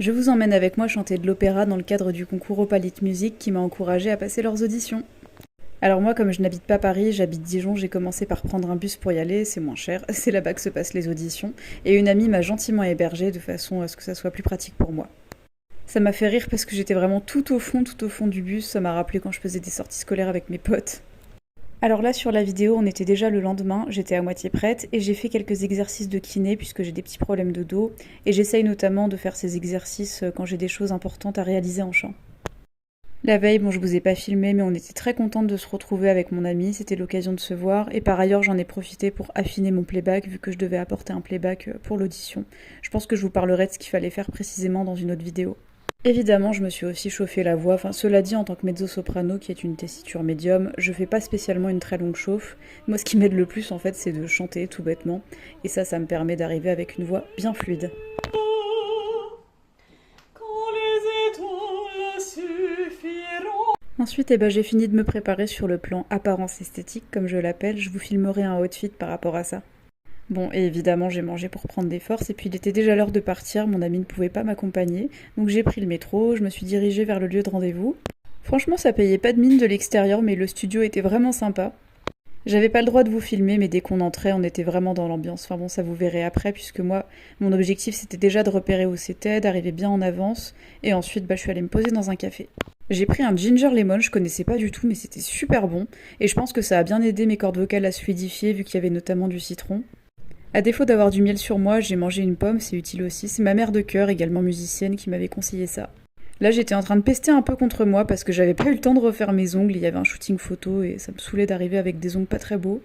Je vous emmène avec moi chanter de l'opéra dans le cadre du concours Opalit Music qui m'a encouragée à passer leurs auditions. Alors moi, comme je n'habite pas Paris, j'habite Dijon, j'ai commencé par prendre un bus pour y aller, c'est moins cher, c'est là-bas que se passent les auditions, et une amie m'a gentiment hébergée de façon à ce que ça soit plus pratique pour moi. Ça m'a fait rire parce que j'étais vraiment tout au fond du bus, ça m'a rappelé quand je faisais des sorties scolaires avec mes potes. Alors là, sur la vidéo, on était déjà le lendemain, j'étais à moitié prête et j'ai fait quelques exercices de kiné puisque j'ai des petits problèmes de dos et j'essaye notamment de faire ces exercices quand j'ai des choses importantes à réaliser en chant. La veille, bon, je vous ai pas filmé, mais on était très contente de se retrouver avec mon ami, c'était l'occasion de se voir et par ailleurs, j'en ai profité pour affiner mon playback vu que je devais apporter un playback pour l'audition. Je pense que je vous parlerai de ce qu'il fallait faire précisément dans une autre vidéo. Évidemment, je me suis aussi chauffé la voix, cela dit, en tant que mezzo-soprano, qui est une tessiture médium, je fais pas spécialement une très longue chauffe. Moi, ce qui m'aide le plus, en fait, c'est de chanter, tout bêtement, et ça me permet d'arriver avec une voix bien fluide. Ensuite, j'ai fini de me préparer sur le plan apparence esthétique, comme je l'appelle, je vous filmerai un outfit par rapport à ça. Bon, et évidemment, j'ai mangé pour prendre des forces, et puis il était déjà l'heure de partir, mon ami ne pouvait pas m'accompagner, donc j'ai pris le métro, je me suis dirigée vers le lieu de rendez-vous. Franchement, ça payait pas de mine de l'extérieur, mais le studio était vraiment sympa. J'avais pas le droit de vous filmer, mais dès qu'on entrait, on était vraiment dans l'ambiance. Enfin bon, ça vous verrez après, puisque moi, mon objectif c'était déjà de repérer où c'était, d'arriver bien en avance, et ensuite, je suis allée me poser dans un café. J'ai pris un ginger lemon, je connaissais pas du tout, mais c'était super bon, et je pense que ça a bien aidé mes cordes vocales à se fluidifier, vu qu'il y avait notamment du citron. À défaut d'avoir du miel sur moi, j'ai mangé une pomme, c'est utile aussi. C'est ma mère de cœur, également musicienne, qui m'avait conseillé ça. Là, j'étais en train de pester un peu contre moi parce que j'avais pas eu le temps de refaire mes ongles, il y avait un shooting photo et ça me saoulait d'arriver avec des ongles pas très beaux.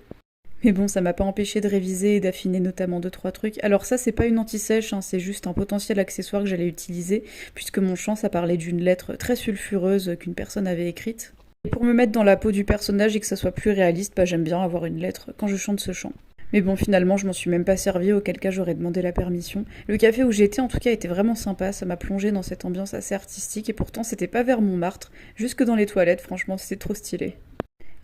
Mais bon, ça m'a pas empêché de réviser et d'affiner notamment 2-3 trucs. Alors ça, c'est pas une anti-sèche, c'est juste un potentiel accessoire que j'allais utiliser, puisque mon chant, ça parlait d'une lettre très sulfureuse qu'une personne avait écrite. Et pour me mettre dans la peau du personnage et que ça soit plus réaliste, j'aime bien avoir une lettre quand je chante ce chant. Mais bon, finalement, je m'en suis même pas servi, auquel cas j'aurais demandé la permission. Le café où j'étais, en tout cas, était vraiment sympa, ça m'a plongé dans cette ambiance assez artistique, et pourtant, c'était pas vers Montmartre, jusque dans les toilettes, franchement, c'était trop stylé.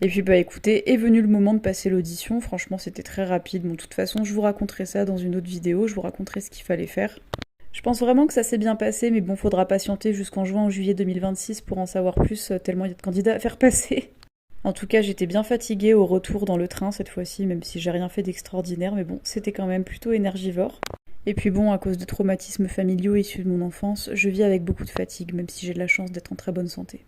Et puis, écoutez, est venu le moment de passer l'audition, franchement, c'était très rapide. Bon, de toute façon, je vous raconterai ça dans une autre vidéo, je vous raconterai ce qu'il fallait faire. Je pense vraiment que ça s'est bien passé, mais bon, faudra patienter jusqu'en juin ou juillet 2026 pour en savoir plus, tellement il y a de candidats à faire passer. En tout cas, j'étais bien fatiguée au retour dans le train cette fois-ci, même si j'ai rien fait d'extraordinaire, mais bon, c'était quand même plutôt énergivore. Et puis bon, à cause de traumatismes familiaux issus de mon enfance, je vis avec beaucoup de fatigue, même si j'ai de la chance d'être en très bonne santé.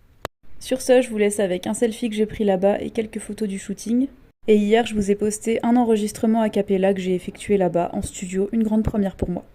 Sur ce, je vous laisse avec un selfie que j'ai pris là-bas et quelques photos du shooting. Et hier, je vous ai posté un enregistrement a cappella que j'ai effectué là-bas, en studio, une grande première pour moi.